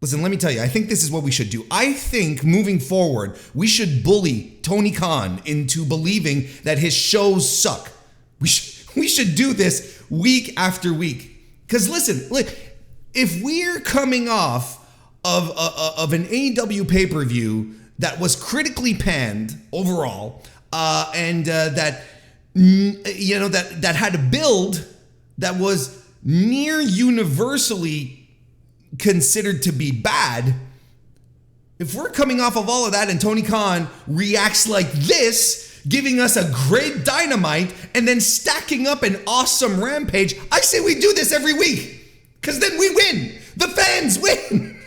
Listen, let me tell you, I think this is what we should do. I think moving forward, we should bully Tony Khan into believing that his shows suck. We should do this week after week. Because listen, if we're coming off of an AEW pay-per-view that was critically panned overall, and that had a build that was near universally considered to be bad, if we're coming off of all of that and Tony Khan reacts like this, giving us a great Dynamite and then stacking up an awesome Rampage, I say we do this every week, because then we win. The fans win.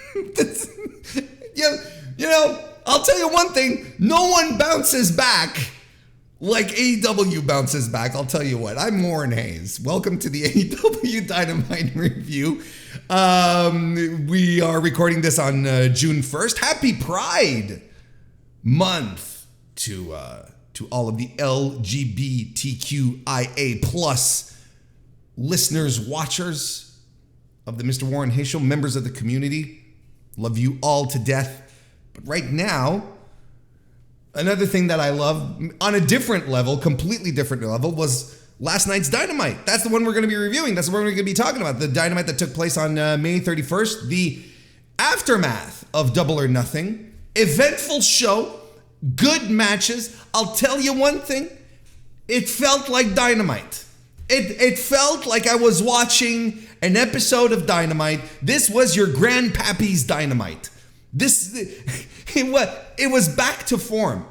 I'll tell you one thing, no one bounces back like AEW bounces back. I'll tell you what, I'm Warren Hayes. Welcome to the AEW Dynamite review. We are recording this on June 1st. Happy Pride Month to all of the LGBTQIA plus listeners, watchers of the Mr. Warren Hayes Show, members of the community. Love you all to death. But right now, another thing that I love on a different level, completely different level, was last night's Dynamite. That's the one we're going to be reviewing. That's the one we're going to be talking about. The Dynamite that took place on May 31st. The aftermath of Double or Nothing. Eventful show. Good matches. I'll tell you one thing. It felt like Dynamite. It felt like I was watching an episode of Dynamite. This was your grandpappy's Dynamite. It was back to form.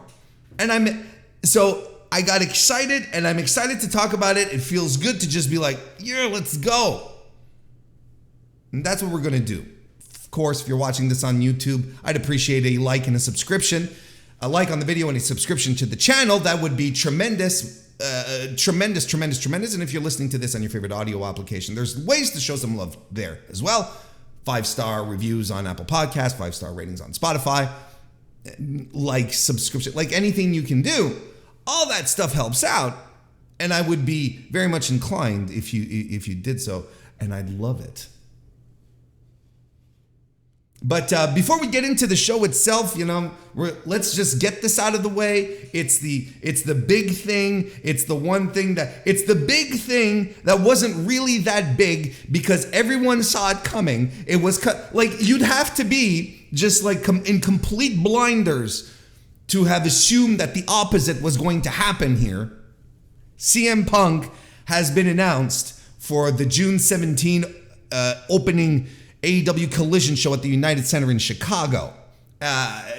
And so I got excited, and I'm excited to talk about it. It feels good to just be like, yeah, let's go. And that's what we're going to do. Of course, if you're watching this on YouTube, I'd appreciate a like and a subscription. A like on the video and a subscription to the channel. That would be tremendous. Tremendous. And if you're listening to this on your favorite audio application, there's ways to show some love there as well. 5-star reviews on Apple Podcasts, 5-star ratings on Spotify, like subscription, like anything you can do. All that stuff helps out, and I would be very much inclined if you did so, and I'd love it. But before we get into the show itself, let's just get this out of the way. It's the big thing. It's the big thing that wasn't really that big because everyone saw it coming. It was you'd have to be just in complete blinders to have assumed that the opposite was going to happen here. CM Punk has been announced for the June 17 opening AEW Collision show at the United Center in Chicago.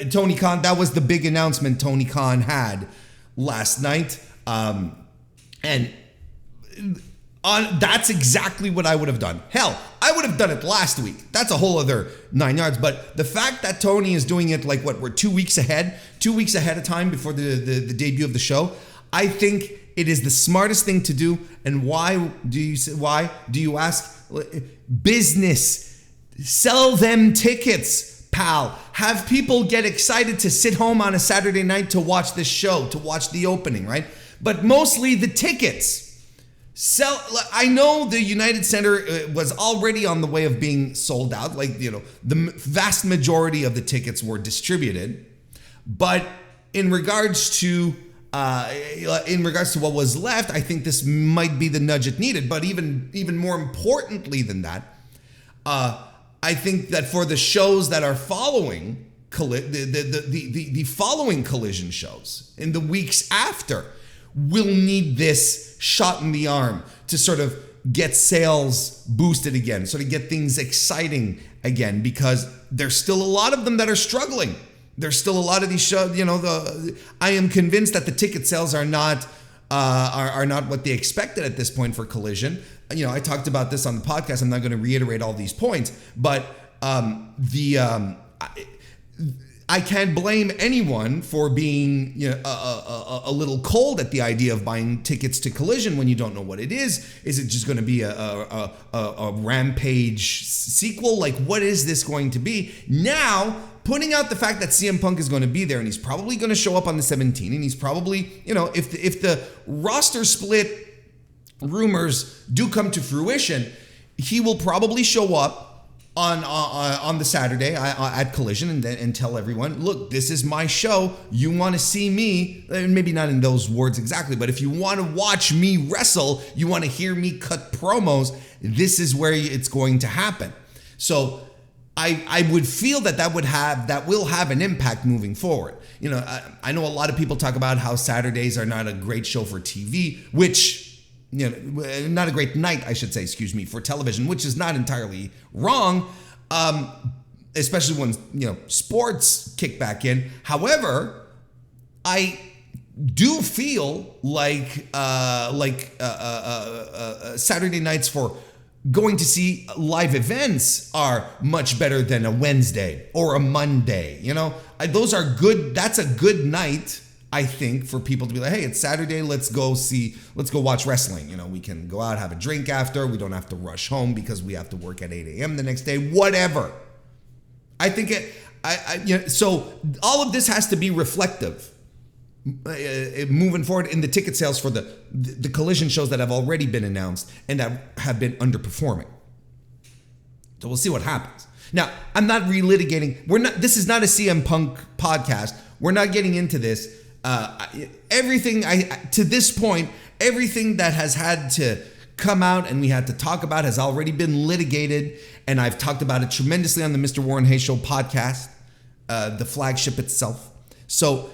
Tony Khan, that was the big announcement Tony Khan had last night. That's exactly what I would have done. Hell, I would have done it last week. That's a whole other 9 yards. But the fact that Tony is doing it we're 2 weeks ahead of time before the debut of the show, I think it is the smartest thing to do. And why do you ask? Business. Sell them tickets, pal. Have people get excited to sit home on a Saturday night to watch this show, to watch the opening, right? But mostly the tickets. I know the United Center was already on the way of being sold out. The vast majority of the tickets were distributed. But in regards to what was left, I think this might be the nudge it needed. But even more importantly than that, I think that for the shows that are following the following Collision shows in the weeks after, we'll need this shot in the arm to sort of get sales boosted again, sort of get things exciting again, because there's still a lot of them that are struggling. There's still a lot of these shows, I am convinced that the ticket sales are not what they expected at this point for Collision. I talked about this on the podcast. I'm not going to reiterate all these points, but I can't blame anyone for being a little cold at the idea of buying tickets to Collision when you don't know what it is. Is it just going to be a Rampage sequel? What is this going to be? Now, putting out the fact that CM Punk is going to be there and he's probably going to show up on the 17th, and he's probably, if the roster split rumors do come to fruition, he will probably show up on the Saturday at Collision and tell everyone, look, this is my show. You want to see me, maybe not in those words exactly, but if you want to watch me wrestle, you want to hear me cut promos, this is where it's going to happen. So I would feel that will have an impact moving forward. You know, I know a lot of people talk about how Saturdays are not a great show for TV, which, you know, not a great night, I should say, for television, which is not entirely wrong, especially when, you know, sports kick back in. However, I do feel like Saturday nights for going to see live events are much better than a Wednesday or a Monday. You know, those are good. That's a good night, I think, for people to be like, hey, it's Saturday, let's go watch wrestling. You know, we can go out, have a drink after. We don't have to rush home because we have to work at 8 a.m. the next day, whatever. I think so all of this has to be reflective moving forward in the ticket sales for the Collision shows that have already been announced and that have been underperforming. So we'll see what happens. Now, I'm not relitigating. This is not a CM Punk podcast. We're not getting into this. Everything to this point, everything that has had to come out and we had to talk about has already been litigated, and I've talked about it tremendously on the Mr. Warren Hayes Show podcast, the flagship itself. So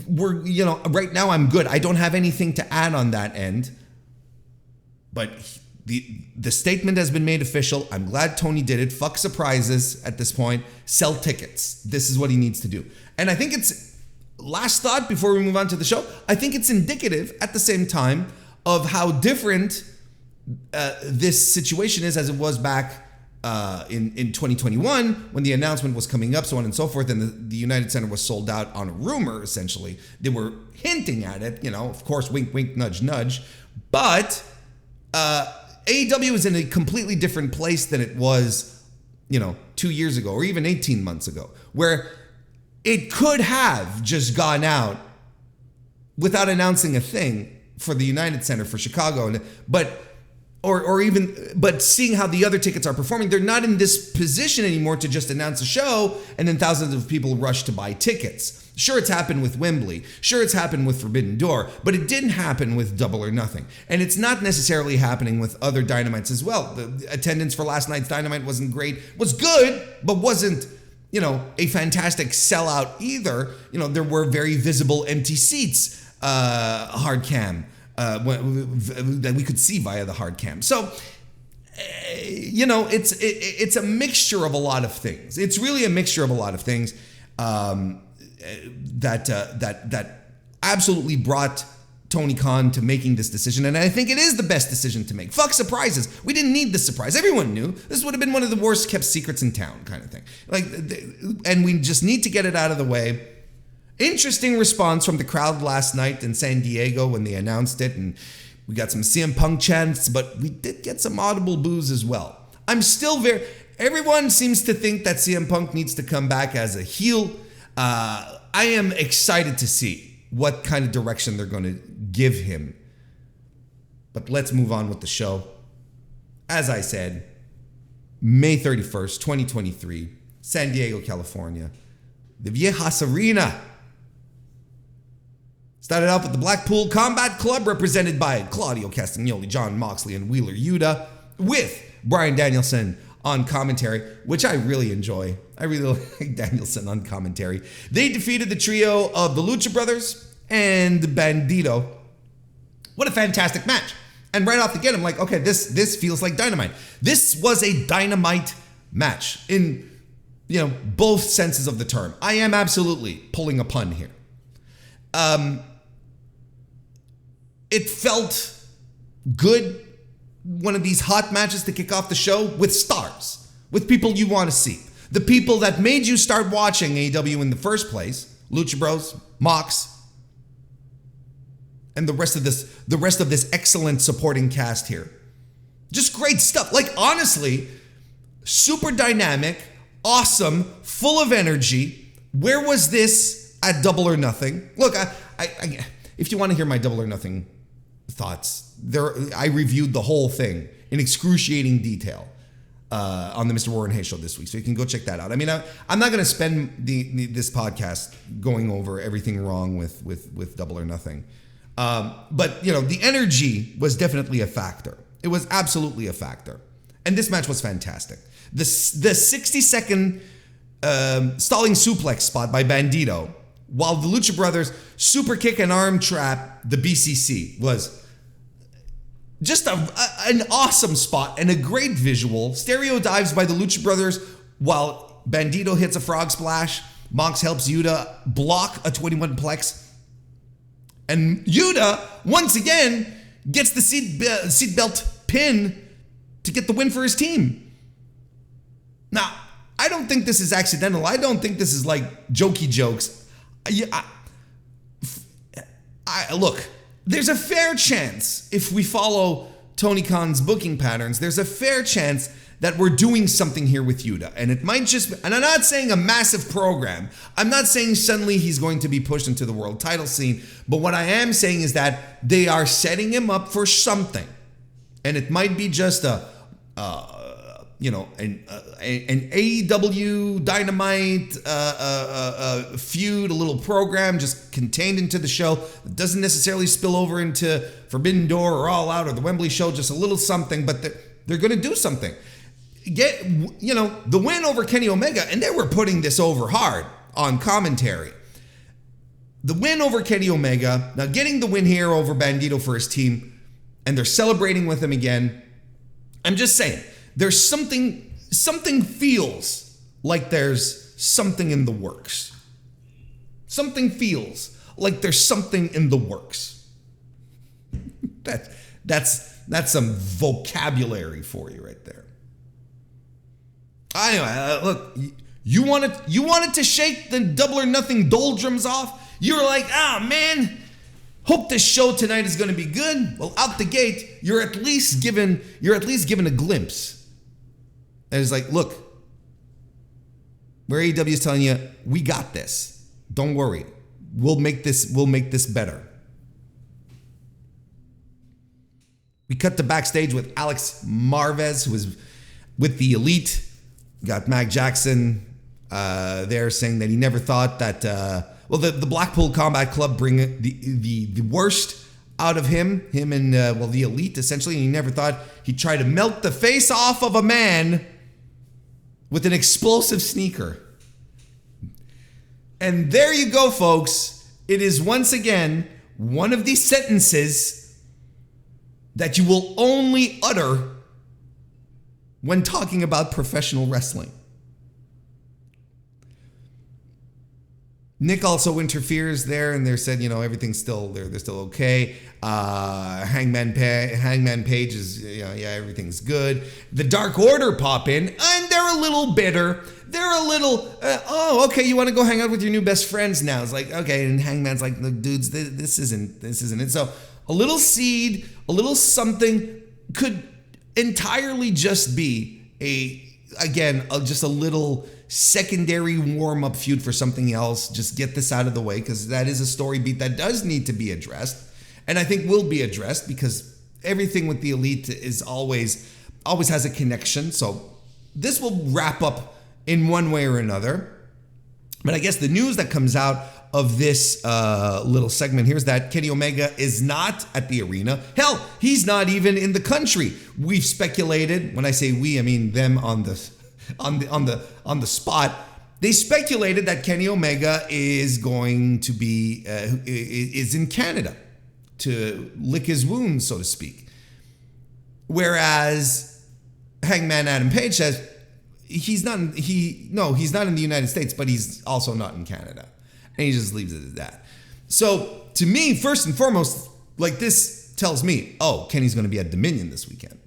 right now I'm good. I don't have anything to add on that end, but the statement has been made official. I'm glad Tony did it. Fuck surprises at this point. Sell tickets. This is what he needs to do. And I think it's, last thought before we move on to the show, I think it's indicative at the same time of how different this situation is as it was back in 2021 when the announcement was coming up, so on and so forth, and the United Center was sold out on a rumor, essentially. They were hinting at it, you know, of course, wink, wink, nudge, nudge. But AEW is in a completely different place than it was, you know, 2 years ago or even 18 months ago, where it could have just gone out without announcing a thing for the United Center for Chicago, but seeing how the other tickets are performing, they're not in this position anymore to just announce a show and then thousands of people rush to buy tickets. Sure, it's happened with Wembley. Sure, it's happened with Forbidden Door, but it didn't happen with Double or Nothing. And it's not necessarily happening with other Dynamites as well. The attendance for last night's Dynamite wasn't great. Was good, but wasn't, you know, a fantastic sellout either. You know, there were very visible empty seats, hard cam, that we could see via the hard cam. So, you know, it's a mixture of a lot of things. It's really a mixture of a lot of things that absolutely brought Tony Khan to making this decision, and I think it is the best decision to make. Fuck surprises. We didn't need this surprise. Everyone knew this would have been one of the worst kept secrets in town, kind of thing. And we just need to get it out of the way. Interesting response from the crowd last night in San Diego when they announced it, and we got some CM Punk chants, but we did get some audible boos as well. Everyone seems to think that CM Punk needs to come back as a heel. I am excited to see what kind of direction they're going to give him. But let's move on with the show. As I said, May 31st, 2023, San Diego, California, the Viejas Arena. Started off with the Blackpool Combat Club, represented by Claudio Castagnoli, John Moxley, and Wheeler Yuta, with Bryan Danielson on commentary, which I really enjoy. I really like Danielson on commentary. They defeated the trio of the Lucha Brothers and Bandido. What a fantastic match. And right off the get, I'm like, okay, this feels like Dynamite. This was a Dynamite match in, you know, both senses of the term. I am absolutely pulling a pun here. It felt good. One of these hot matches to kick off the show with stars, with people you want to see. The people that made you start watching AEW in the first place, Lucha Bros, Mox, and the rest of this excellent supporting cast here. Just great stuff. Like, honestly, super dynamic, awesome, full of energy. Where was this at Double or Nothing? Look, I if you want to hear my Double or Nothing thoughts, I reviewed the whole thing in excruciating detail. on the Mr. Warren Hayes show this week. So you can go check that out. I mean, I'm not going to spend this podcast going over everything wrong with Double or Nothing. But, the energy was definitely a factor. It was absolutely a factor. And this match was fantastic. The 60-second stalling suplex spot by Bandido, while the Lucha Brothers super kick and arm trap the BCC, was just an awesome spot and a great visual. Stereo dives by the Lucha Brothers while Bandido hits a frog splash. Mox helps Yuta block a 21 plex. And Yuta, once again, gets the seatbelt pin to get the win for his team. Now, I don't think this is accidental. I don't think this is like jokey jokes. Look, there's a fair chance, if we follow Tony Khan's booking patterns, there's a fair chance that we're doing something here with Yuta. And it might just be, and I'm not saying a massive program. I'm not saying suddenly he's going to be pushed into the world title scene. But what I am saying is that they are setting him up for something. And it might be just an AEW Dynamite feud, a little program just contained into the show. It doesn't necessarily spill over into Forbidden Door or All Out or the Wembley show, just a little something, but they're going to do something. Get, the win over Kenny Omega, and they were putting this over hard on commentary. The win over Kenny Omega, now getting the win here over Bandido for his team, and they're celebrating with him again. I'm just saying, there's something feels like there's something in the works. Something feels like there's something in the works. That's some vocabulary for you right there. Anyway, look, you wanted to shake the Double or Nothing doldrums off. You're like, man, hope this show tonight is going to be good. Well, out the gate, you're at least given a glimpse. And it's like, look, where AEW is telling you, we got this. Don't worry. We'll make this better. We cut to backstage with Alex Marvez, who was with the Elite. Got Mac Jackson there saying that he never thought that, the Blackpool Combat Club bring the worst out of him and, the Elite, essentially. And he never thought he'd try to melt the face off of a man with an explosive sneaker. And there you go, folks. It is once again one of these sentences that you will only utter when talking about professional wrestling. Nick also interferes there, and they said, everything's still they're still okay. Hangman Page is, everything's good. The Dark Order pop in, and they're a little bitter. They're a little, okay, you want to go hang out with your new best friends now? It's like, okay, and Hangman's like, look, dudes, this isn't it. So a little seed, a little something could entirely just be just a little secondary warm-up feud for something else. Just get this out of the way, because that is a story beat that does need to be addressed, and I think will be addressed, because everything with the Elite is always has a connection. So this will wrap up in one way or another. But I guess the news that comes out of this little segment here is that Kenny Omega is not at the arena. Hell, he's not even in the country. We've speculated. When I say we, I mean them on the spot. They speculated that Kenny Omega is going to be is in Canada to lick his wounds, so to speak. Whereas Hangman Adam Page says he's not in the United States, but he's also not in Canada. And he just leaves it at that. So to me, first and foremost, like, this tells me, Kenny's going to be at Dominion this weekend,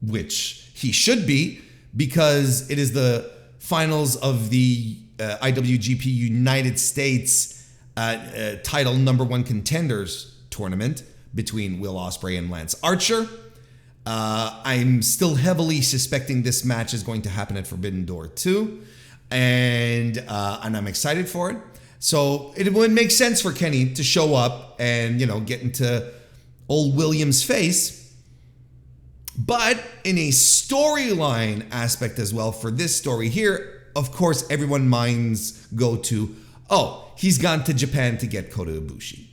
which he should be, because it is the finals of the IWGP United States title #1 contenders tournament between Will Ospreay and Lance Archer. I'm still heavily suspecting this match is going to happen at Forbidden Door 2, and I'm excited for it. So it would make sense for Kenny to show up and, get into old Williams' face. But in a storyline aspect as well for this story here, of course, everyone's minds go to, oh, he's gone to Japan to get Kota Ibushi.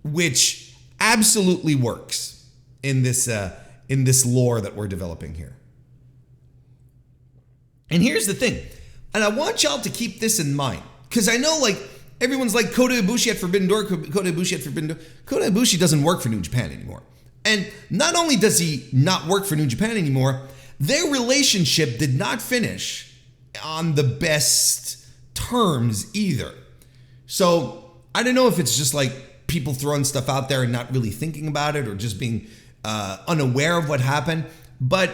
Which absolutely works in this lore that we're developing here. And here's the thing, and I want y'all to keep this in mind, because I know like everyone's like Kota Ibushi at Forbidden Door, Kota Ibushi at Forbidden Door. Kota Ibushi doesn't work for New Japan anymore. And not only does he not work for New Japan anymore, their relationship did not finish on the best terms either. So I don't know if it's just like people throwing stuff out there and not really thinking about it, or just being unaware of what happened, but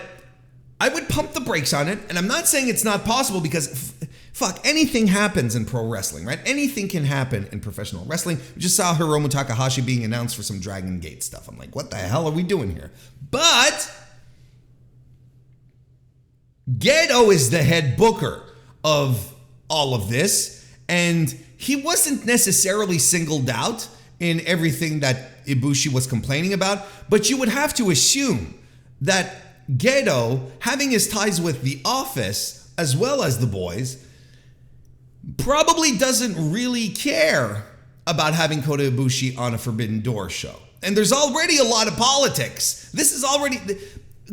I would pump the brakes on it. And I'm not saying it's not possible, because fuck, anything happens in pro wrestling, right? Anything can happen in professional wrestling. We just saw Hiromu Takahashi being announced for some Dragon Gate stuff. I'm like, what the hell are we doing here? But Gedo is the head booker of all of this, and he wasn't necessarily singled out in everything that Ibushi was complaining about, but you would have to assume that Gedo, having his ties with the Office as well as the boys, probably doesn't really care about having Kota Ibushi on a Forbidden Door show. And there's already a lot of politics.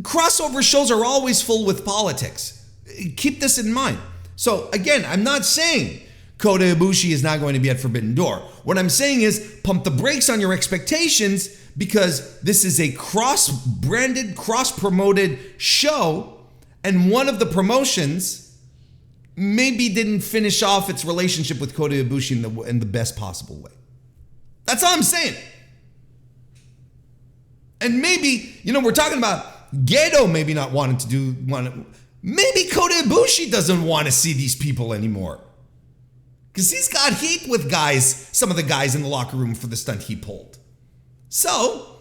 Crossover shows are always full with politics. Keep this in mind. So again, I'm not saying Kota Ibushi is not going to be at Forbidden Door. What I'm saying is pump the brakes on your expectations, because this is a cross-branded, cross-promoted show, and one of the promotions maybe didn't finish off its relationship with Kota Ibushi in the best possible way. That's all I'm saying. And maybe, we're talking about Gedo maybe not wanting to maybe Kota Ibushi doesn't want to see these people anymore. Because he's got heat with some of the guys in the locker room for the stunt he pulled. So,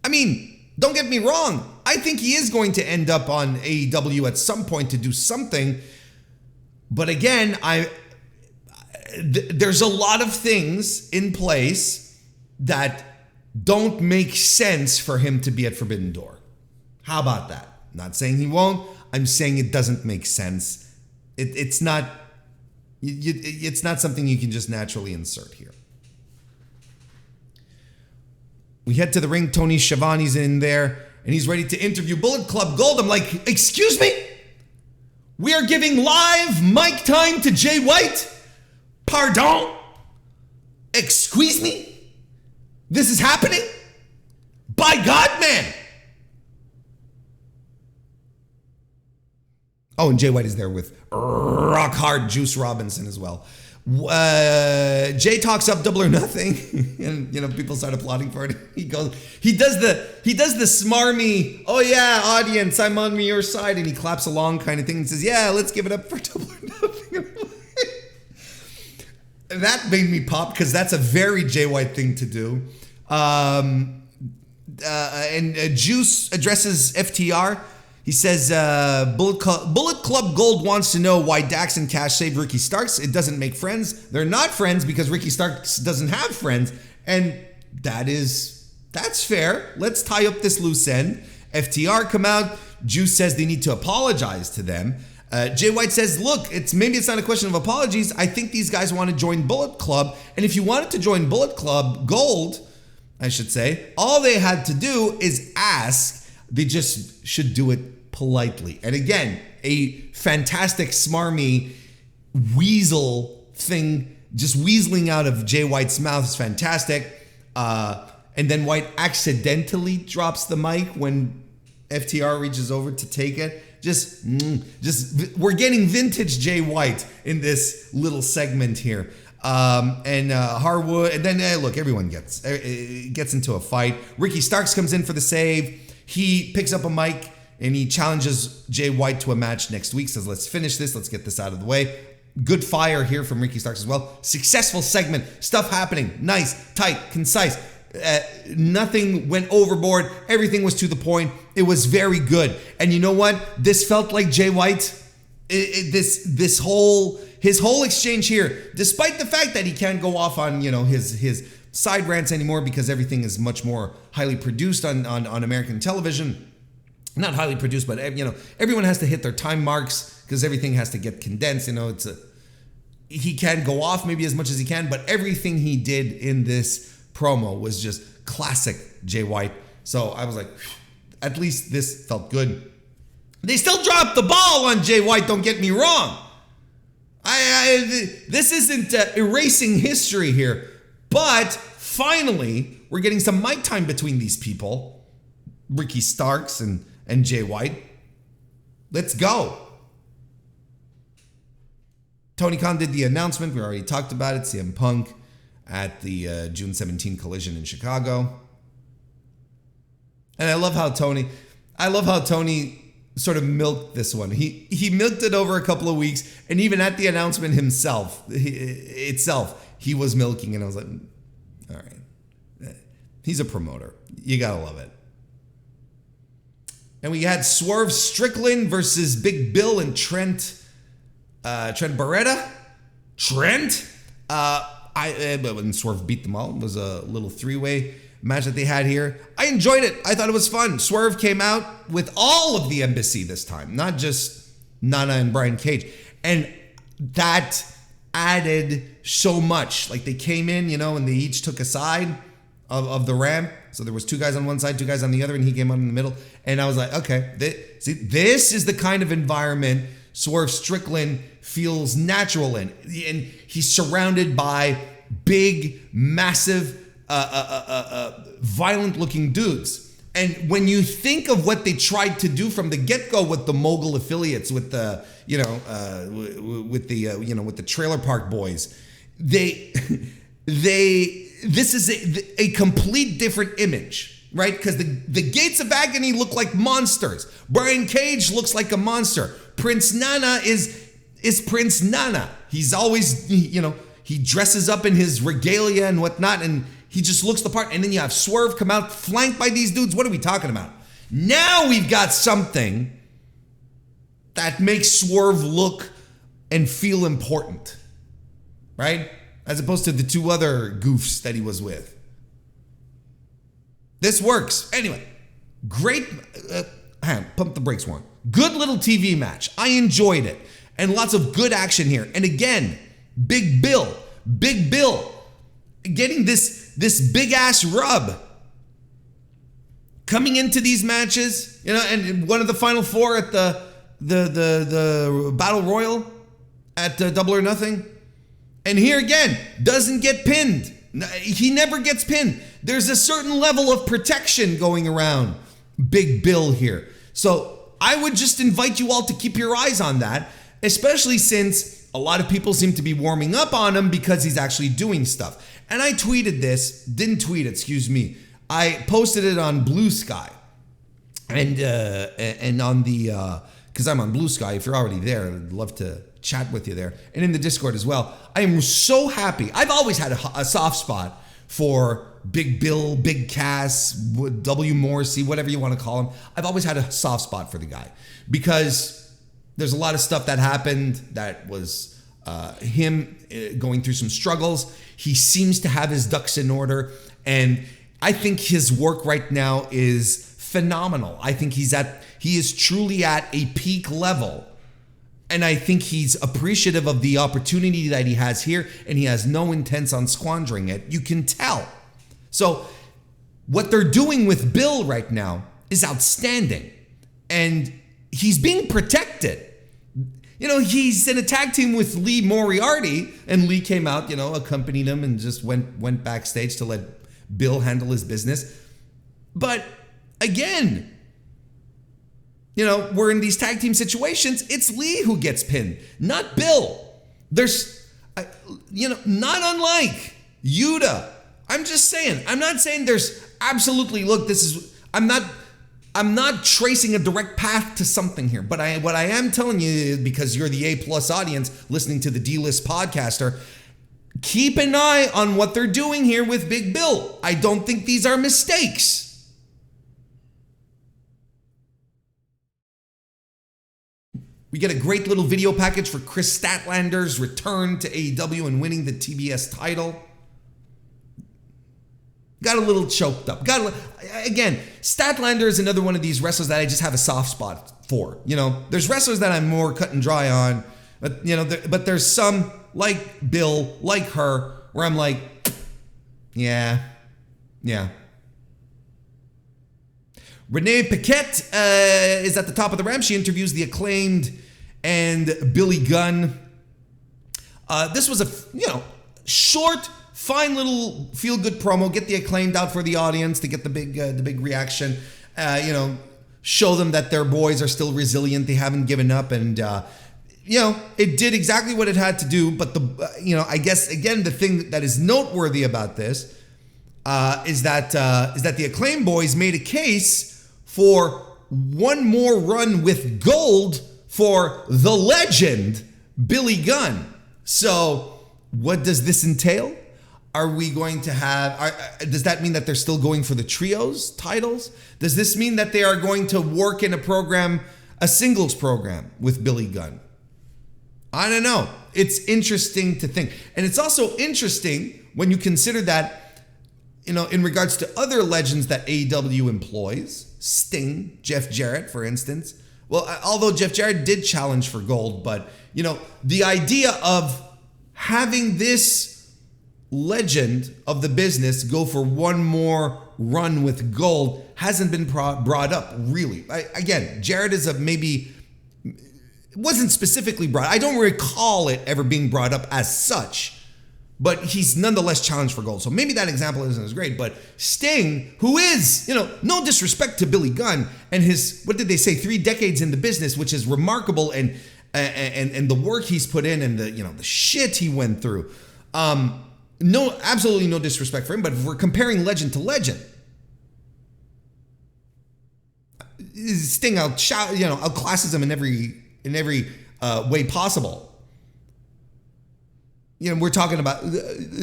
don't get me wrong. I think he is going to end up on AEW at some point to do something. But again, there's a lot of things in place that don't make sense for him to be at Forbidden Door. How about that? I'm not saying he won't. I'm saying it doesn't make sense. It's not something you can just naturally insert here. We head to the ring. Tony Schiavone's in there, and he's ready to interview Bullet Club Gold. I'm like, excuse me? We are giving live mic time to Jay White? Pardon? Excuse me? This is happening? By God, man! Oh, and Jay White is there with rock hard Juice Robinson as well. Jay talks up Double or Nothing, and people start applauding for it. He does the smarmy, oh yeah, audience, I'm on your side, and he claps along kind of thing and says, yeah, let's give it up for Double or Nothing. That made me pop, because that's a very Jay White thing to do. And Juice addresses FTR. He says, Bullet Club Gold wants to know why Dax and Cash saved Ricky Starks. It doesn't make friends. They're not friends because Ricky Starks doesn't have friends. And that's fair. Let's tie up this loose end. FTR come out. Juice says they need to apologize to them. Jay White says, look, maybe it's not a question of apologies. I think these guys want to join Bullet Club. And if you wanted to join Bullet Club Gold, I should say, all they had to do is ask. They just should do it politely. And again, a fantastic smarmy weasel thing, just weaseling out of Jay White's mouth is fantastic. And then White accidentally drops the mic when FTR reaches over to take it. Just we're getting vintage Jay White in this little segment here. And Harwood, and then look, everyone gets into a fight. Ricky Starks comes in for the save. He picks up a mic and he challenges Jay White to a match next week. Says, let's finish this. Let's get this out of the way. Good fire here from Ricky Starks as well. Successful segment. Stuff happening. Nice, tight, concise. Nothing went overboard. Everything was to the point. It was very good. And you know what? This felt like Jay White. His whole exchange here, despite the fact that he can't go off on his side rants anymore because everything is much more highly produced on American television. Not highly produced, but everyone has to hit their time marks because everything has to get condensed. He can go off maybe as much as he can, but everything he did in this promo was just classic Jay White. So I was like, at least this felt good. They still dropped the ball on Jay White, don't get me wrong. This isn't erasing history here, but finally we're getting some mic time between these people, Ricky Starks and Jay White. Let's go. Tony Khan did the announcement. We already talked about it. CM Punk at the June 17 Collision in Chicago. And I love how Tony sort of milked this one. He milked it over a couple of weeks, and even at the announcement itself, he was milking, and I was like, all right. He's a promoter. You gotta love it. And we had Swerve Strickland versus Big Bill and Trent Beretta. Trent? When Swerve beat them all, it was a little three-way match that they had here. I enjoyed it. I thought it was fun. Swerve came out with all of the embassy this time, not just Nana and Brian Cage. And that added so much. Like they came in, and they each took a side of the ramp. So there was two guys on one side, two guys on the other, and he came out in the middle. And I was like, okay, this is the kind of environment Swerve Strickland feels natural in. And he's surrounded by big, massive, violent-looking dudes. And when you think of what they tried to do from the get-go with the mogul affiliates, with the with the Trailer Park Boys, this is a complete different image, right? Because the Gates of Agony look like monsters. Brian Cage looks like a monster. Prince Nana is Prince Nana. He's always, he dresses up in his regalia and whatnot, and he just looks the part. And then you have Swerve come out flanked by these dudes. What are we talking about? Now we've got something that makes Swerve look and feel important, right? As opposed to the two other goofs that he was with. This works. Anyway, great. Pump the brakes one. Good little TV match. I enjoyed it. And lots of good action here. And again, Big Bill getting this big ass rub coming into these matches, and one of the final four at the Battle Royal at Double or Nothing. And here again, doesn't get pinned. He never gets pinned. There's a certain level of protection going around Big Bill here. So I would just invite you all to keep your eyes on that, especially since a lot of people seem to be warming up on him because he's actually doing stuff. And I tweeted this, I posted it on Blue Sky. And on the, because I'm on Blue Sky, if you're already there, I'd love to chat with you there. And in the Discord as well. I am so happy. I've always had a soft spot for Big Bill, Big Cass, W. Morrissey, whatever you want to call him. I've always had a soft spot for the guy because there's a lot of stuff that happened that was him going through some struggles. He seems to have his ducks in order, and I think his work right now is phenomenal. I think he is truly at a peak level, and I think he's appreciative of the opportunity that he has here, and he has no intents on squandering it. You can tell. So what they're doing with Bill right now is outstanding, and he's being protected. He's in a tag team with Lee Moriarty, and Lee came out, accompanied him and just went backstage to let Bill handle his business. But again, we're in these tag team situations. It's Lee who gets pinned, not Bill. There's, not unlike Yuta. I'm just saying, I'm not saying there's absolutely, I'm not tracing a direct path to something here, but what I am telling you, because you're the A+ audience listening to the D-List podcaster, keep an eye on what they're doing here with Big Bill. I don't think these are mistakes. We get a great little video package for Kris Statlander's return to AEW and winning the TBS title. Got a little choked up. Again, Statlander is another one of these wrestlers that I just have a soft spot for. There's wrestlers that I'm more cut and dry on, but but there's some like Bill, like her, where I'm like, yeah. Renee Paquette is at the top of the ramp. She interviews the Acclaimed and Billy Gunn. This was a short, fine little feel-good promo. Get the Acclaimed out for the audience to get the big reaction. Show them that their boys are still resilient. They haven't given up, and it did exactly what it had to do. But I guess again the thing that is noteworthy about this is that the Acclaimed boys made a case for one more run with gold for the legend Billy Gunn. So what does this entail? Are we going to have, does that mean that they're still going for the trios titles? Does this mean that they are going to work in a singles program with Billy Gunn? I don't know. It's interesting to think. And it's also interesting when you consider that, in regards to other legends that AEW employs, Sting, Jeff Jarrett, for instance. Well, although Jeff Jarrett did challenge for gold, but, the idea of having this legend of the business go for one more run with gold hasn't been brought up, really. Again, Jarrett is it wasn't specifically brought. I don't recall it ever being brought up as such, but he's nonetheless challenged for gold. So maybe that example isn't as great, but Sting, who is, no disrespect to Billy Gunn and his, what did they say, 3 decades in the business, which is remarkable, and the work he's put in and the shit he went through. No, absolutely no disrespect for him, but if we're comparing legend to legend, Sting outclasses him in every way possible. We're talking about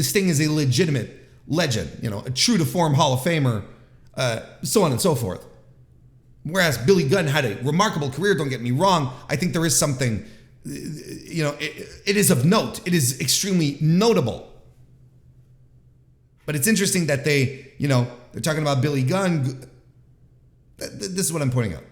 Sting is a legitimate legend, a true to form Hall of Famer, so on and so forth. Whereas Billy Gunn had a remarkable career, don't get me wrong. I think there is something, it is of note. It is extremely notable. But it's interesting that they're talking about Billy Gunn. This is what I'm pointing out.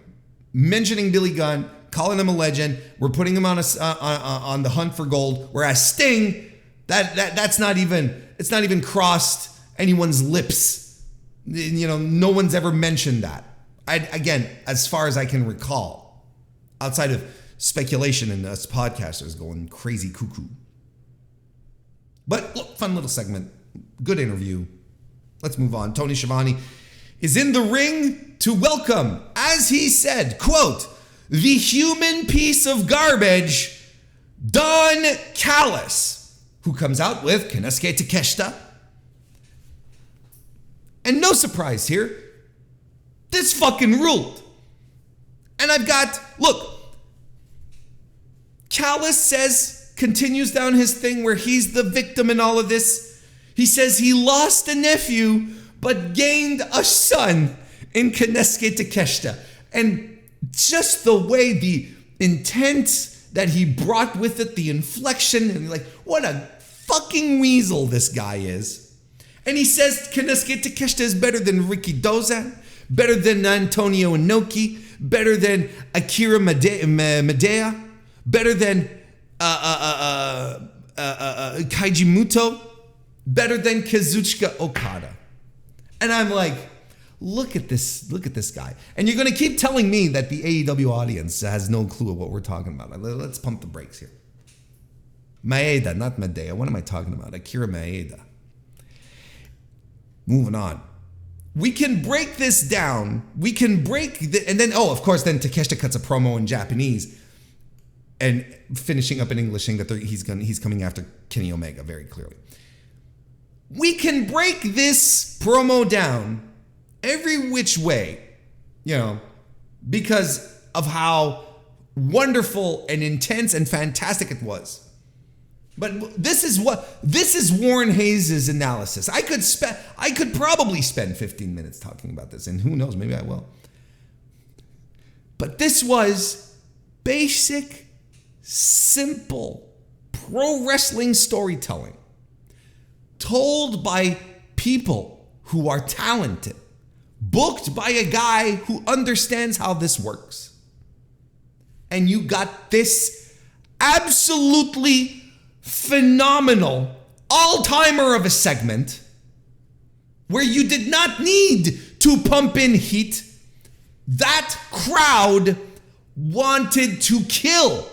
Mentioning Billy Gunn, calling him a legend. We're putting him on the hunt for gold. Whereas Sting, it's not even crossed anyone's lips. No one's ever mentioned that. Again, as far as I can recall, outside of speculation and us podcasters going crazy cuckoo. But look, fun little segment. Good interview. Let's move on. Tony Schiavone is in the ring to welcome, as he said, quote, the human piece of garbage, Don Callis, who comes out with Kensuke Takeshita. And no surprise here, this fucking ruled. And Callis continues down his thing where he's the victim in all of this. He says he lost a nephew, but gained a son in Kensuke Takeshita. And just the way the intent that he brought with it, the inflection, and what a fucking weasel this guy is. And he says Kensuke Takeshita is better than Ricky Dozan, better than Antonio Inoki, better than Akira Medea, better than Kaiji Muto, better than Kazuchika Okada. And I'm like, look at this guy. And you're going to keep telling me that the AEW audience has no clue of what we're talking about. Let's pump the brakes here. Maeda, not Medea. What am I talking about? Akira Maeda. Moving on. We can break this down. We can break and then, of course, then Takeshita cuts a promo in Japanese and finishing up in English saying that he's coming after Kenny Omega very clearly. We can break this promo down every which way, because of how wonderful and intense and fantastic it was. But this is Warren Hayes' analysis. I could probably spend 15 minutes talking about this, and who knows, maybe I will. But this was basic, simple pro wrestling storytelling told by people who are talented, booked by a guy who understands how this works. And you got this absolutely phenomenal all-timer of a segment where you did not need to pump in heat. That crowd wanted to kill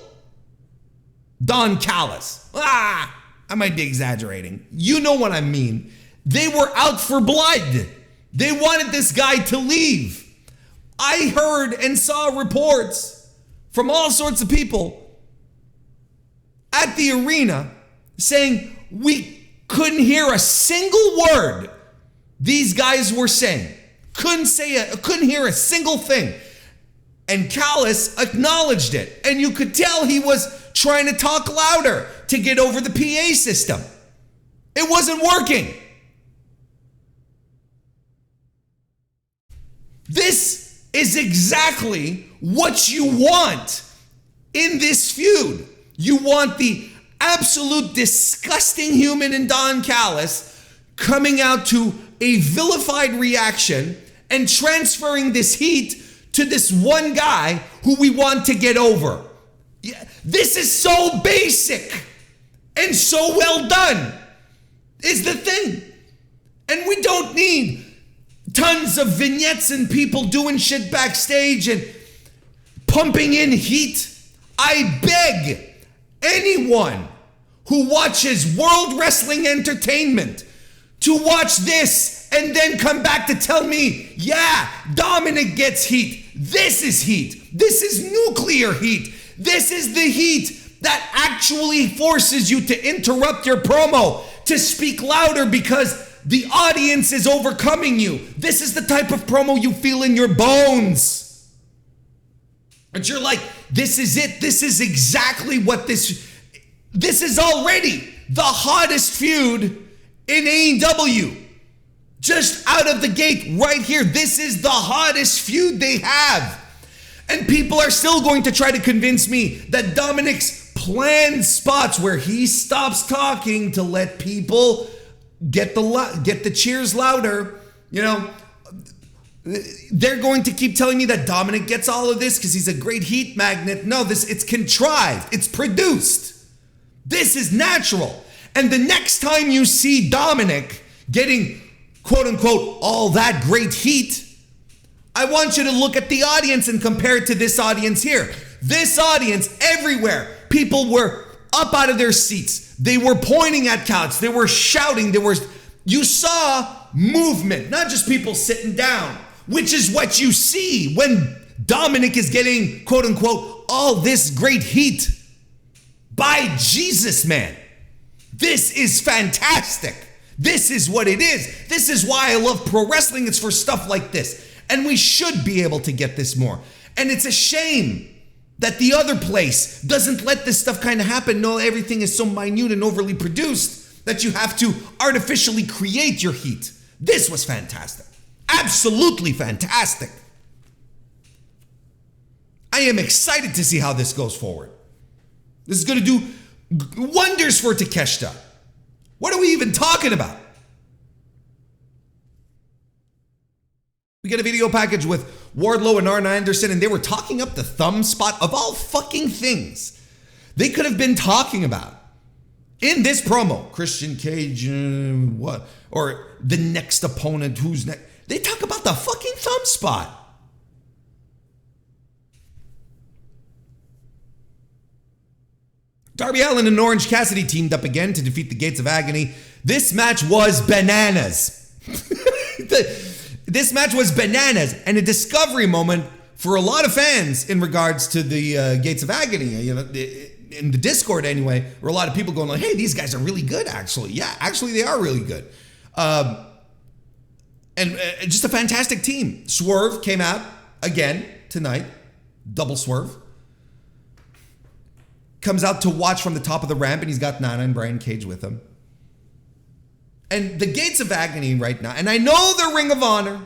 Don Callis. I might be exaggerating. You know what I mean. They were out for blood. They wanted this guy to leave. I heard and saw reports from all sorts of people at the arena saying we couldn't hear a single word these guys were saying. Couldn't hear a single thing. And Callis acknowledged it. And you could tell he was trying to talk louder to get over the PA system. It wasn't working. This is exactly what you want in this feud. You want the absolute disgusting human in Don Callis coming out to a vilified reaction and transferring this heat to this one guy who we want to get over. Yeah, this is so basic and so well done is the thing. And we don't need tons of vignettes and people doing shit backstage and pumping in heat. I beg anyone who watches World Wrestling Entertainment to watch this and then come back to tell me, yeah, Dominic gets heat. This is heat. This is nuclear heat. This is the heat that actually forces you to interrupt your promo, to speak louder because the audience is overcoming you. This is the type of promo you feel in your bones. And you're like, this is it. This is exactly what this is already the hottest feud in AEW. Just out of the gate right here. This is the hottest feud they have. And people are still going to try to convince me that Dominic's planned spots where he stops talking to let people get the cheers louder, you know, they're going to keep telling me that Dominic gets all of this because he's a great heat magnet. No, it's contrived. It's produced. This is natural. And the next time you see Dominic getting, quote unquote, all that great heat, I want you to look at the audience and compare it to this audience here. This audience everywhere, people were up out of their seats. They were pointing at couch. They were shouting. You saw movement, not just people sitting down, which is what you see when Dominic is getting, quote unquote, all this great heat. By Jesus, man. This is fantastic. This is what it is. This is why I love pro wrestling. It's for stuff like this. And we should be able to get this more. And it's a shame that the other place doesn't let this stuff kind of happen. No, everything is so minute and overly produced that you have to artificially create your heat. This was fantastic. Absolutely fantastic. I am excited to see how this goes forward. This is going to do wonders for Takeshita. What are we even talking about? We get a video package with Wardlow and Arn Anderson, and they were talking up the thumb spot of all fucking things they could have been talking about in this promo. Christian Cage, what? Or the next opponent, who's next? They talk about the fucking thumb spot. Darby Allin and Orange Cassidy teamed up again to defeat the Gates of Agony. This match was bananas. This match was bananas and a discovery moment for a lot of fans in regards to the Gates of Agony. You know, in the Discord anyway, there were a lot of people going like, hey, these guys are really good actually. Yeah, actually they are really good. And just a fantastic team. Swerve came out again tonight. Double Swerve. Comes out to watch from the top of the ramp, and he's got Nana and Brian Cage with him. And the Gates of Agony right now, and I know the Ring of Honor,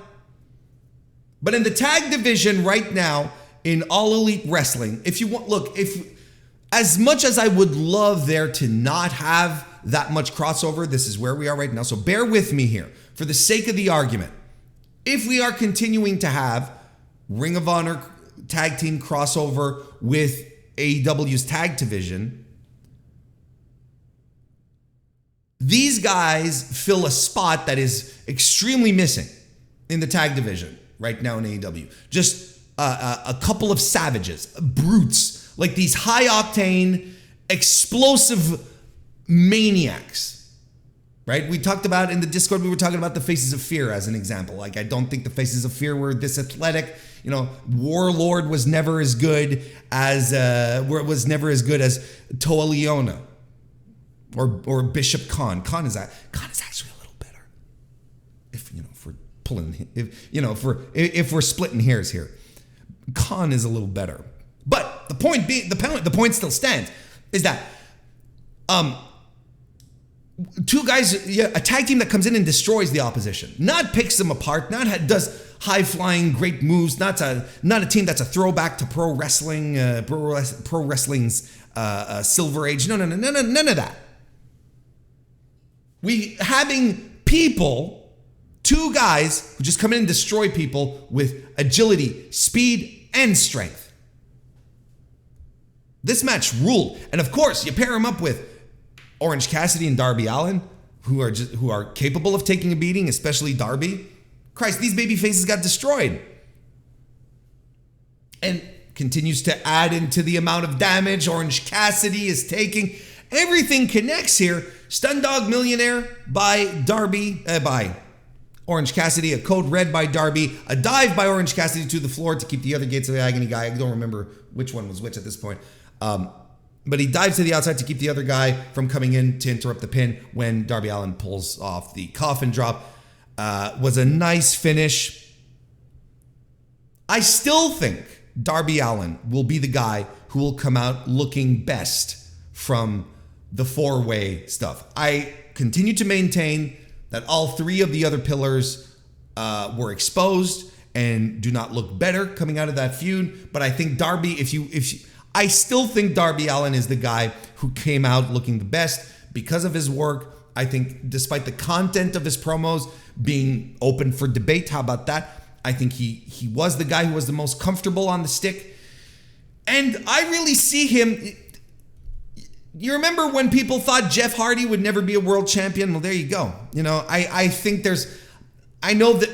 but in the tag division right now, in All Elite Wrestling, if you want, look, as much as I would love there to not have that much crossover, this is where we are right now. So bear with me here. for the sake of the argument, if we are continuing to have Ring of Honor tag team crossover with AEW's tag division, these guys fill a spot that is extremely missing in the tag division right now in AEW. Just a couple of savages, brutes, like these high octane, explosive maniacs. Right? We talked about in the Discord, we were talking about the Faces of Fear as an example. Like, I don't think the Faces of Fear were this athletic. You know, Warlord was never as good as Toa Leona or Bishop Khan. Khan is actually a little better. If we're splitting hairs here, Khan is a little better. But the point still stands is that two guys, a tag team that comes in and destroys the opposition, not picks them apart, not does high-flying great moves, not a team that's a throwback to pro wrestling's Silver Age. No, none of that. We having people, two guys who just come in and destroy people with agility, speed, and strength. This match ruled, and of course, you pair them up with Orange Cassidy and Darby Allin, who are capable of taking a beating, especially Darby. Christ, these baby faces got destroyed. And continues to add into the amount of damage Orange Cassidy is taking. Everything connects here. Stun Dog Millionaire by Darby, by Orange Cassidy, a code red by Darby, a dive by Orange Cassidy to the floor to keep the other Gates of the Agony guy. I don't remember which one was which at this point. But he dives to the outside to keep the other guy from coming in to interrupt the pin when Darby Allin pulls off the coffin drop. Was a nice finish. I still think Darby Allin will be the guy who will come out looking best from the four-way stuff. I continue to maintain that all three of the other pillars were exposed and do not look better coming out of that feud. But I think Darby, I still think Darby Allin is the guy who came out looking the best because of his work. I think despite the content of his promos being open for debate, how about that? I think he was the guy who was the most comfortable on the stick. And I really see him. You remember when people thought Jeff Hardy would never be a world champion? Well, there you go. You know, I think I know that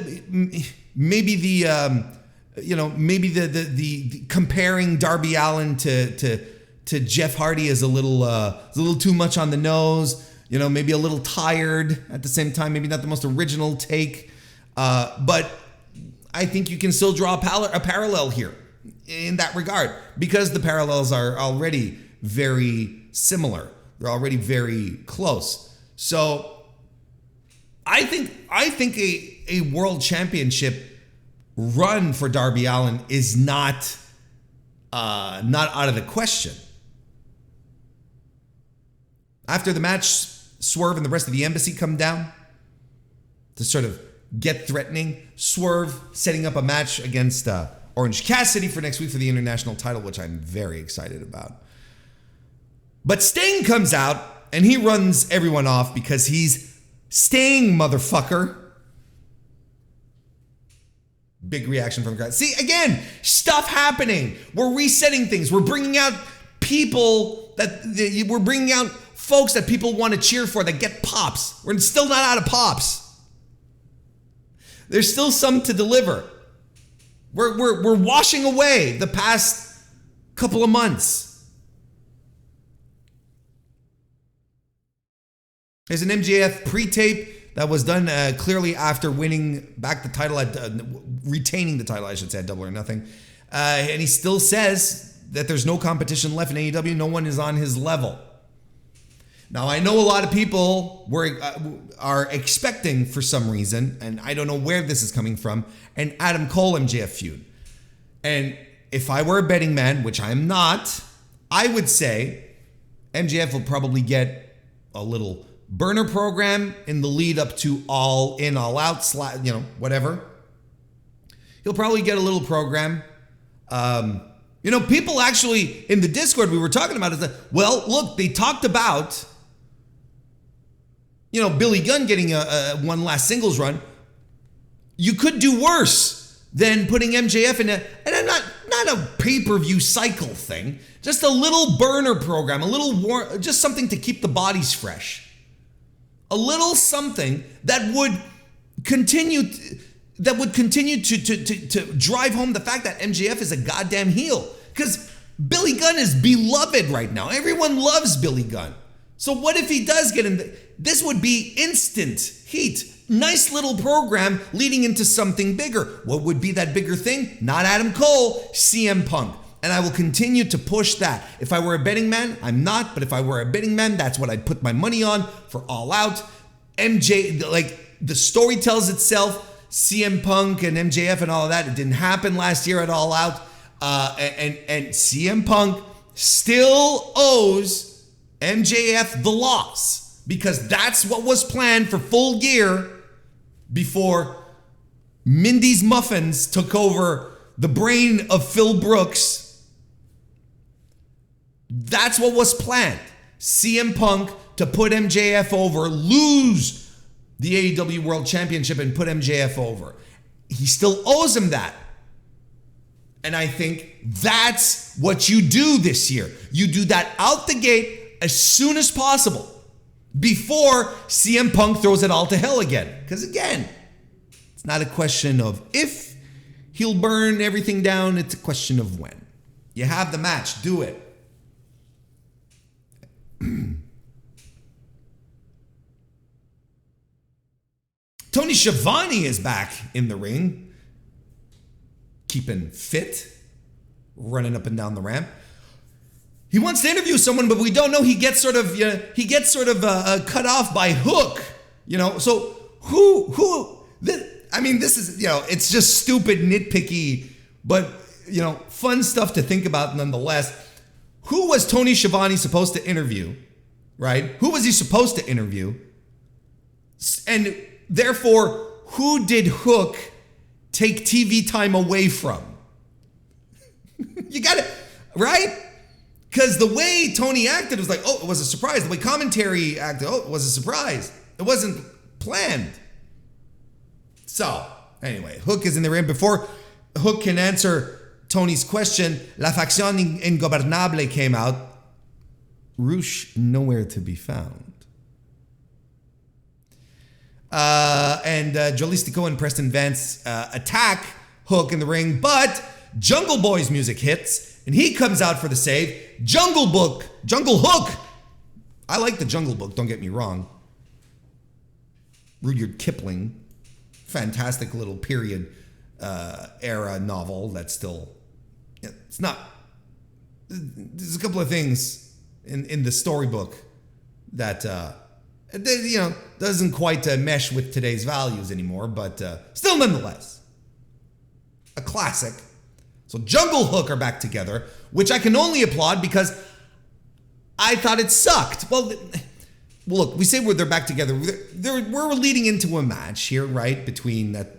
maybe the comparing Darby Allin to Jeff Hardy is a little too much on the nose. You know, maybe a little tired at the same time. Maybe not the most original take, but I think you can still draw a parallel here in that regard because the parallels are already very similar. They're already very close. So I think a world championship run for Darby Allin is not out of the question. After the match, Swerve and the rest of the embassy come down to sort of get threatening. Swerve setting up a match against Orange Cassidy for next week for the international title, which I'm very excited about. But Sting comes out and he runs everyone off because he's Sting, motherfucker. Big reaction from the crowd. See, again, stuff happening. We're resetting things. We're bringing out people we're bringing out folks that people want to cheer for that get pops. We're still not out of pops. There's still some to deliver. We're washing away the past couple of months. There's an MJF pre-tape that was done clearly after winning back the title, retaining the title, I should say, at Double or Nothing. And he still says that there's no competition left in AEW. No one is on his level. Now, I know a lot of people are expecting, for some reason, and I don't know where this is coming from, an Adam Cole MJF feud. And if I were a betting man, which I am not, I would say MJF will probably get a little burner program in the lead up to All In, All Out, whatever. He'll probably get a little program. People actually in the Discord we were talking about is that, well, look, they talked about, Billy Gunn getting a one last singles run. You could do worse than putting MJF in and not a pay-per-view cycle thing, just a little burner program, just something to keep the bodies fresh. A little something that would continue to drive home the fact that MJF is a goddamn heel. Because Billy Gunn is beloved right now. Everyone loves Billy Gunn. So what if he does get in? This would be instant heat. Nice little program leading into something bigger. What would be that bigger thing? Not Adam Cole, CM Punk. And I will continue to push that. If I were a betting man, I'm not, but if I were a betting man, that's what I'd put my money on for All Out. The story tells itself, CM Punk and MJF and all of that. It didn't happen last year at All Out. And CM Punk still owes MJF the loss because that's what was planned for Full Gear before Mindy's Muffins took over the brain of Phil Brooks. That's what was planned. CM Punk to put MJF over, lose the AEW World Championship and put MJF over. He still owes him that. And I think that's what you do this year. You do that out the gate as soon as possible before CM Punk throws it all to hell again. Because again, it's not a question of if he'll burn everything down. It's a question of when. You have the match. Do it. Tony Schiavone is back in the ring, keeping fit, running up and down the ramp. He wants to interview someone, but we don't know. He gets sort of cut off by Hook. So this is it's just stupid, nitpicky, but fun stuff to think about nonetheless. Who was Tony Schiavone supposed to interview? Right? Who was he supposed to interview? And therefore, who did Hook take TV time away from? You got it, right? Because the way Tony acted was like, oh, it was a surprise. The way commentary acted, oh, it was a surprise. It wasn't planned. So, anyway, Hook is in the ring. Before Hook can answer Tony's question, La Facción Ingobernable came out. Roosh nowhere to be found. And Jolistico and Preston Vance attack Hook in the ring, but Jungle Boy's music hits, and he comes out for the save. Jungle Hook. I like the Jungle Book, don't get me wrong. Rudyard Kipling, fantastic little period era novel that's still, it's not, there's a couple of things in the storybook that, doesn't quite mesh with today's values anymore, but still nonetheless, a classic. So Jungle Hook are back together, which I can only applaud because I thought it sucked. Well, look, we say they're back together. We're leading into a match here, right, between that,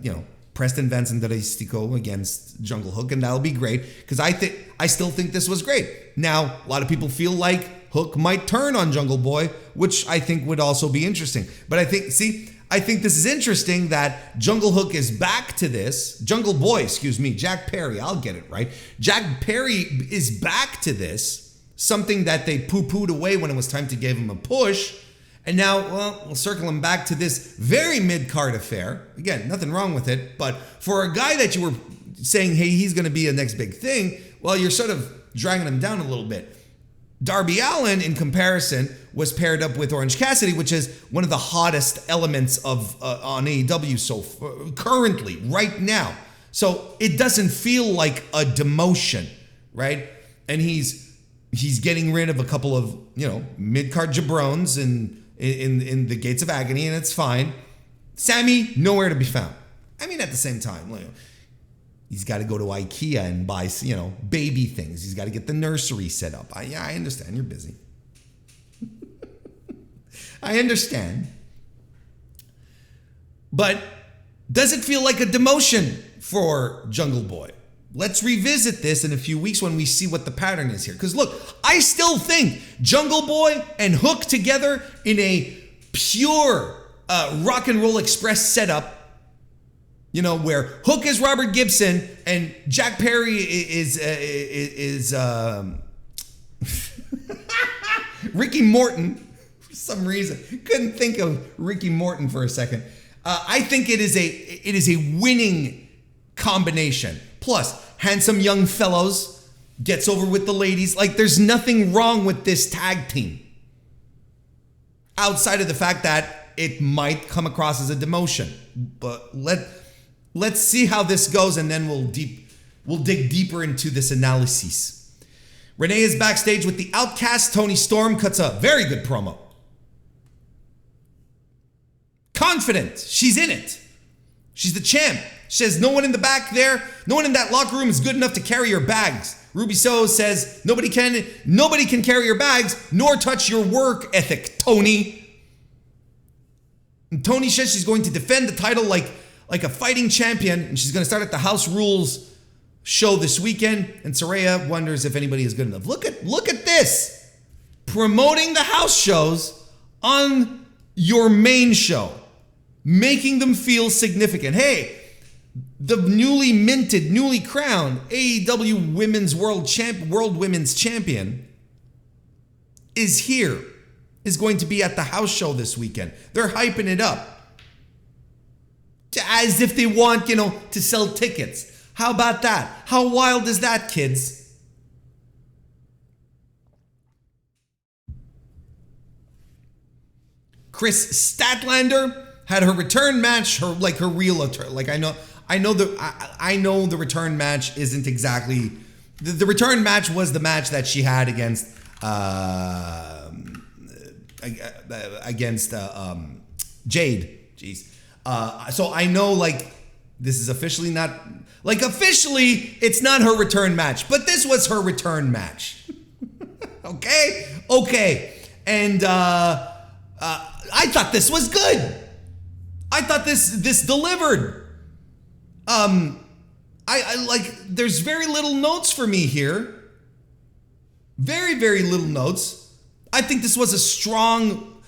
Preston Vance and Doristico against Jungle Hook, and that'll be great because I still think this was great. Now, a lot of people feel like Hook might turn on Jungle Boy, which I think would also be interesting. But I think this is interesting that Jungle Hook is back to this. Jungle Boy, Jack Perry, I'll get it right. Jack Perry is back to this, something that they poo-pooed away when it was time to give him a push. And now, we'll circle him back to this very mid-card affair. Again, nothing wrong with it. But for a guy that you were saying, hey, he's going to be a next big thing, well, you're sort of dragging him down a little bit. Darby Allin, in comparison, was paired up with Orange Cassidy, which is one of the hottest elements of on AEW currently, right now. So it doesn't feel like a demotion, right? And he's getting rid of a couple of mid-card jabrones in the Gates of Agony, and it's fine. Sammy, nowhere to be found. I mean, at the same time, he's got to go to IKEA and buy, baby things. He's got to get the nursery set up. I understand. You're busy. I understand. But does it feel like a demotion for Jungle Boy? Let's revisit this in a few weeks when we see what the pattern is here. Because look, I still think Jungle Boy and Hook together in a pure rock and roll express setup. You know, where Hook is Robert Gibson and Jack Perry is Ricky Morton. For some reason, couldn't think of Ricky Morton for a second. I think it is a winning combination. Plus, handsome young fellows gets over with the ladies. Like, there's nothing wrong with this tag team. Outside of the fact that it might come across as a demotion. But let's see how this goes, and then we'll dig deeper into this analysis. Renee is backstage with the Outcast. Toni Storm cuts a very good promo. Confident. She's in it. She's the champ. She says no one in the back there, no one in that locker room is good enough to carry your bags. Ruby Soho says nobody can carry your bags nor touch your work ethic, Toni. And Toni says she's going to defend the title like a fighting champion, and she's going to start at the House Rules show this weekend. And Saraya wonders if anybody is good enough. Look at this. Promoting the house shows on your main show. Making them feel significant. Hey, the newly minted, newly crowned AEW Women's World Women's Champion is here. Is going to be at the house show this weekend. They're hyping it up. As if they want, to sell tickets. How about that? How wild is that, kids? Kris Statlander had her return match, her real return. Like I know the return match isn't exactly the return match was the match that she had against Jade. Jeez. So I know this is officially not officially it's not her return match, but this was her return match. Okay. And I thought this was good. I thought this delivered. There's very little notes for me here. Very, very little notes. I think this was a strong,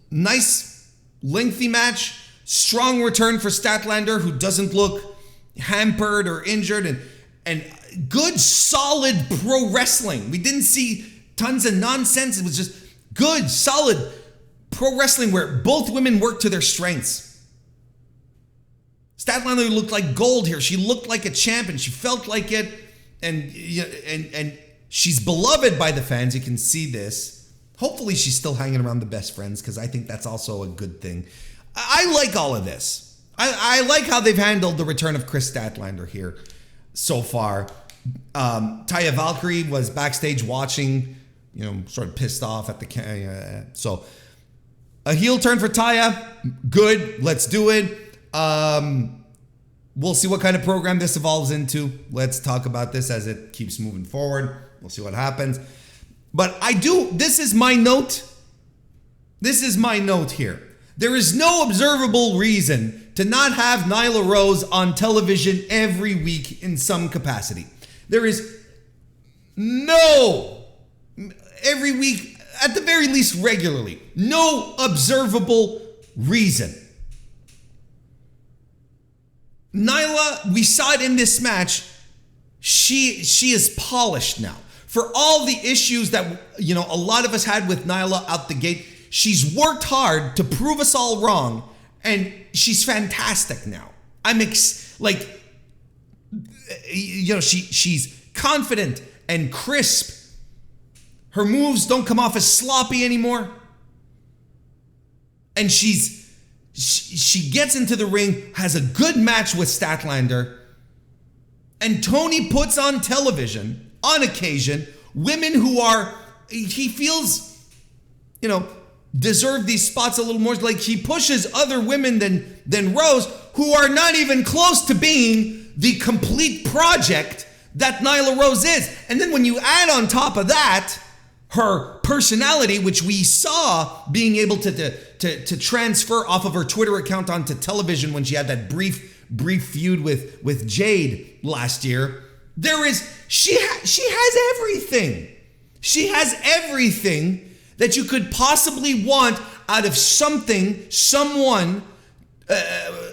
nice, lengthy match. Strong return for Statlander, who doesn't look hampered or injured, and good, solid pro wrestling. We didn't see tons of nonsense. It was just good, solid pro wrestling where both women worked to their strengths. Statlander looked like gold here. She looked like a champion. She felt like it, and she's beloved by the fans. You can see this. Hopefully she's still hanging around the best friends, because I think that's also a good thing. I like all of this. I like how they've handled the return of Kris Statlander here so far. Taya Valkyrie was backstage watching, sort of pissed off at the so a heel turn for Taya. Good. Let's do it. We'll see what kind of program this evolves into. Let's talk about this as it keeps moving forward. We'll see what happens. But this is my note. This is my note here. There is no observable reason to not have Nyla Rose on television every week in some capacity. There is every week, at the very least regularly, no observable reason. Nyla, we saw it in this match, she is polished now. For all the issues that, a lot of us had with Nyla out the gate, she's worked hard to prove us all wrong, and she's fantastic now. She's confident and crisp. Her moves don't come off as sloppy anymore. And she gets into the ring, has a good match with Statlander, and Toni puts on television, on occasion, women who he feels, deserve these spots a little more. Like, he pushes other women than Rose, who are not even close to being the complete project that Nyla Rose is. And then when you add on top of that her personality, which we saw being able to transfer off of her Twitter account onto television when she had that brief feud with Jade last year, she has everything. She has everything that you could possibly want out of something, someone,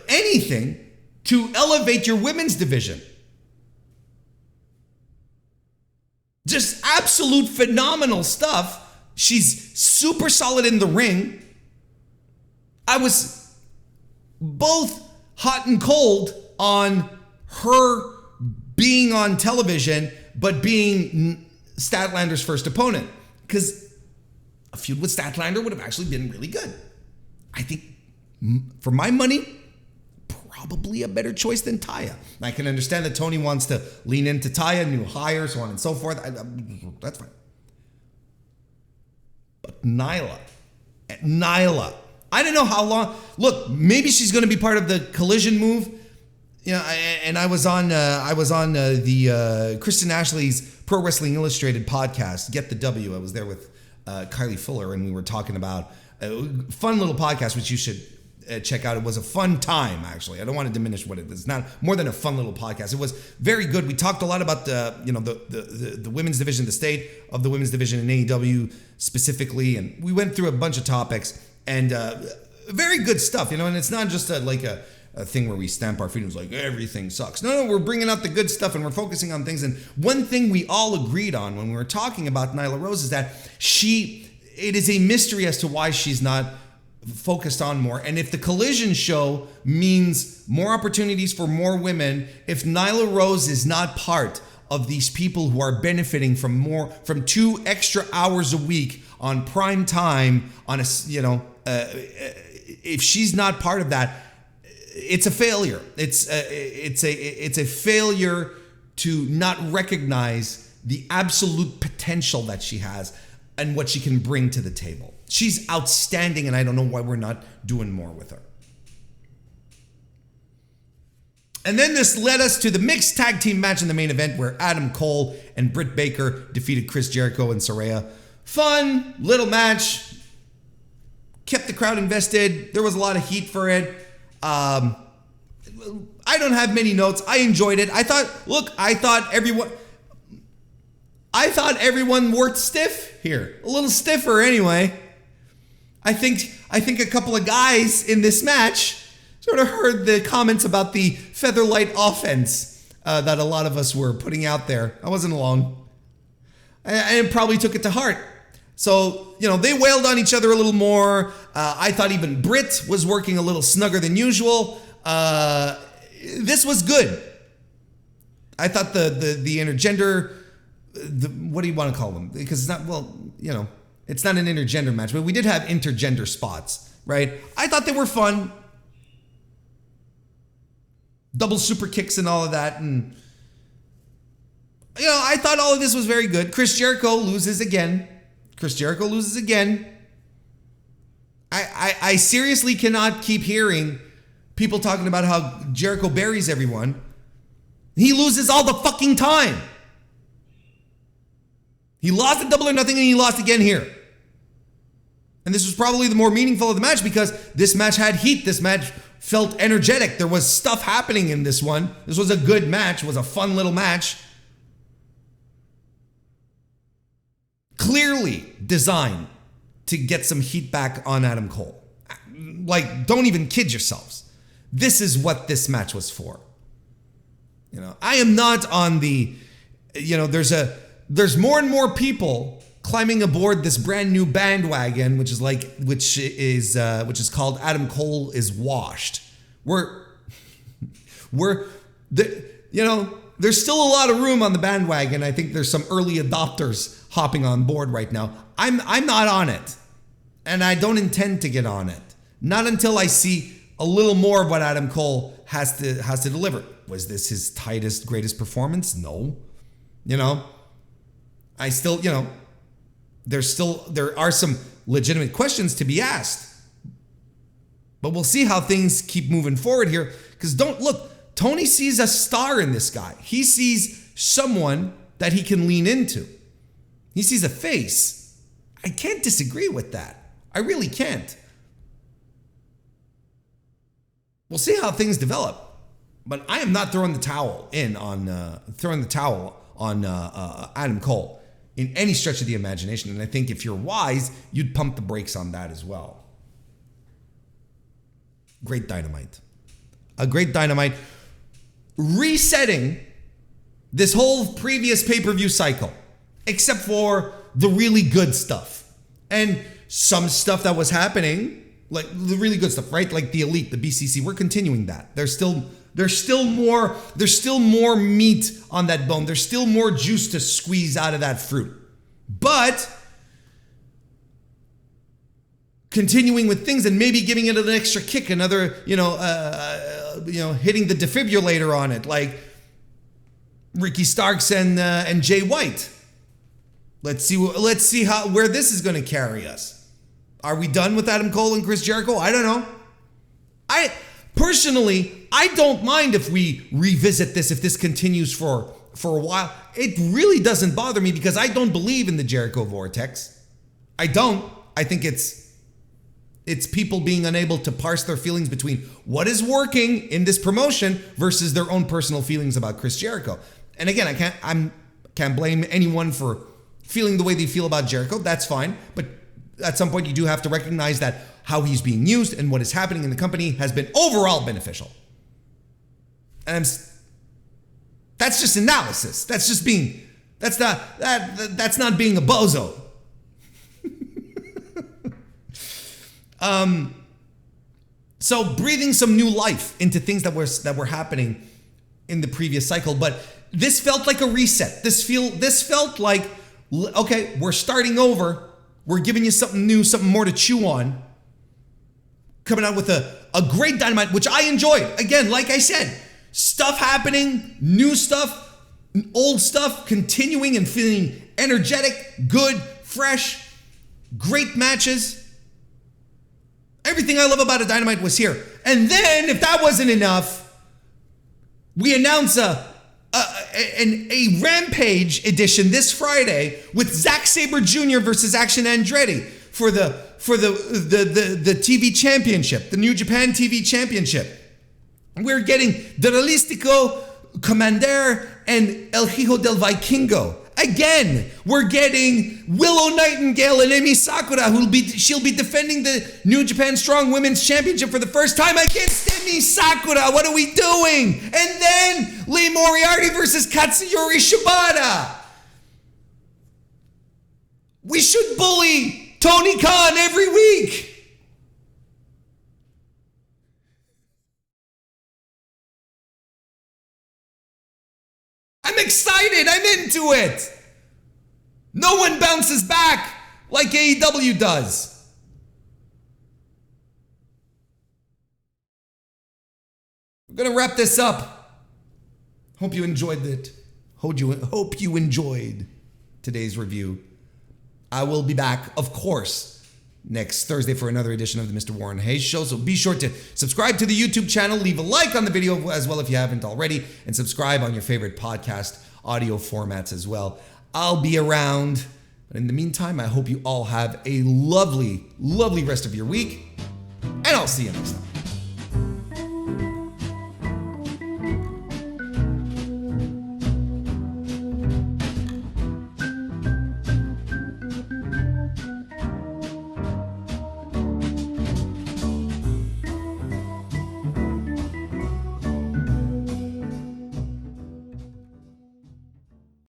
anything to elevate your women's division. Just absolute phenomenal stuff. She's super solid in the ring. I was both hot and cold on her being on television, but being Statlander's first opponent. Because a feud with Statlander would have actually been really good. I think, for my money, probably a better choice than Taya. I can understand that Tony wants to lean into Taya, new hire, so on and so forth. That's fine. But Nyla, I don't know how long. Look, maybe she's going to be part of the Collision move. You know, and I was on the Kristen Ashley's Pro Wrestling Illustrated podcast, Get the W. I was there with Kylie Fuller, and we were talking about a fun little podcast, which you should check out. It was a fun time, actually. I don't want to diminish what it is. It's not more than a fun little podcast. It was very good. We talked a lot about the women's division, the state of the women's division in AEW specifically, and we went through a bunch of topics and very good stuff. And it's not just a thing where we stamp our feet and it's like everything sucks. No, we're bringing out the good stuff and we're focusing on things. And one thing we all agreed on when we were talking about Nyla Rose is that it is a mystery as to why she's not focused on more. And if the Collision show means more opportunities for more women, if Nyla Rose is not part of these people who are benefiting from 2 extra hours a week on prime time if she's not part of that, it's a failure. It's a failure to not recognize the absolute potential that she has and what she can bring to the table. She's outstanding, and I don't know why we're not doing more with her. And then this led us to the mixed tag team match in the main event where Adam Cole and Britt Baker defeated Chris Jericho and Saraya. Fun little match. Kept the crowd invested. There was a lot of heat for it. I don't have many notes. I enjoyed it. I thought everyone worked stiff here. A little stiffer anyway. I think a couple of guys in this match sort of heard the comments about the Featherlight offense that a lot of us were putting out there. I wasn't alone. And probably took it to heart. So, they wailed on each other a little more. I thought even Britt was working a little snugger than usual. This was good. I thought the intergender, what do you want to call them? Because it's not, it's not an intergender match, but we did have intergender spots, right? I thought they were fun. Double super kicks and all of that. And, I thought all of this was very good. Chris Jericho loses again. I seriously cannot keep hearing people talking about how Jericho buries everyone. He loses all the fucking time. He lost at Double or Nothing and he lost again here. And this was probably the more meaningful of the match because this match had heat. This match felt energetic. There was stuff happening in this one. This was a good match. It was a fun little match. Clearly designed to get some heat back on Adam Cole. Don't even kid yourselves. This is what this match was for. I am not on the, there's more and more people climbing aboard this brand new bandwagon, which is called Adam Cole is washed. There's still a lot of room on the bandwagon. I think there's some early adopters hopping on board right now. I'm not on it, and I don't intend to get on it. Not until I see a little more of what Adam Cole has to deliver. Was this his tightest, greatest performance? No. I still, there are some legitimate questions to be asked. But we'll see how things keep moving forward here. Because Tony sees a star in this guy. He sees someone that he can lean into. He sees a face. I can't disagree with that. I really can't. We'll see how things develop. But I am not throwing the towel on Adam Cole in any stretch of the imagination. And I think if you're wise, you'd pump the brakes on that as well. great Dynamite. A great Dynamite resetting this whole previous pay-per-view cycle, except for the really good stuff. And some stuff that was happening, like the really good stuff, right? Like the Elite, the BCC, we're continuing that. There's still more meat on that bone. There's still more juice to squeeze out of that fruit. But continuing with things and maybe giving it an extra kick, another, hitting the defibrillator on it, like Ricky Starks and Jay White. Let's see where this is going to carry us. Are we done with Adam Cole and Chris Jericho? I don't know. Personally, I don't mind if we revisit this, if this continues for a while. It really doesn't bother me because I don't believe in the Jericho vortex. I don't. I think it's people being unable to parse their feelings between what is working in this promotion versus their own personal feelings about Chris Jericho. And again, I can't blame anyone for feeling the way they feel about Jericho. That's fine. But at some point, you do have to recognize that how he's being used and what is happening in the company has been overall beneficial. And that's just analysis. That's not being a bozo. So breathing some new life into things that were happening in the previous cycle, but this felt like a reset. This felt like, okay, we're starting over. We're giving you something new, something more to chew on. Coming out with a great Dynamite, which I enjoyed. Again, like I said, stuff happening, new stuff, old stuff, continuing and feeling energetic, good, fresh, great matches. Everything I love about a Dynamite was here. And then, if that wasn't enough, we announce a Rampage edition this Friday with Zack Sabre Jr. versus Action Andretti for the TV championship, the New Japan TV championship. We're getting The Realistico, Commander, and El Hijo del Vikingo. Again, we're getting Willow Nightingale and Emi Sakura, she'll be defending the New Japan Strong Women's Championship for the first time against Emi Sakura. What are we doing? And then Lee Moriarty versus Katsuyori Shibata. We should bully Tony Khan every week. I'm excited. I'm into it. No one bounces back like AEW does. We're going to wrap this up. Hope you enjoyed it. Hope you enjoyed today's review. I will be back, of course, next Thursday for another edition of the Mr. Warren Hayes Show. So be sure to subscribe to the YouTube channel, leave a like on the video as well if you haven't already, and subscribe on your favorite podcast audio formats as well. I'll be around. But in the meantime, I hope you all have a lovely, lovely rest of your week, and I'll see you next time.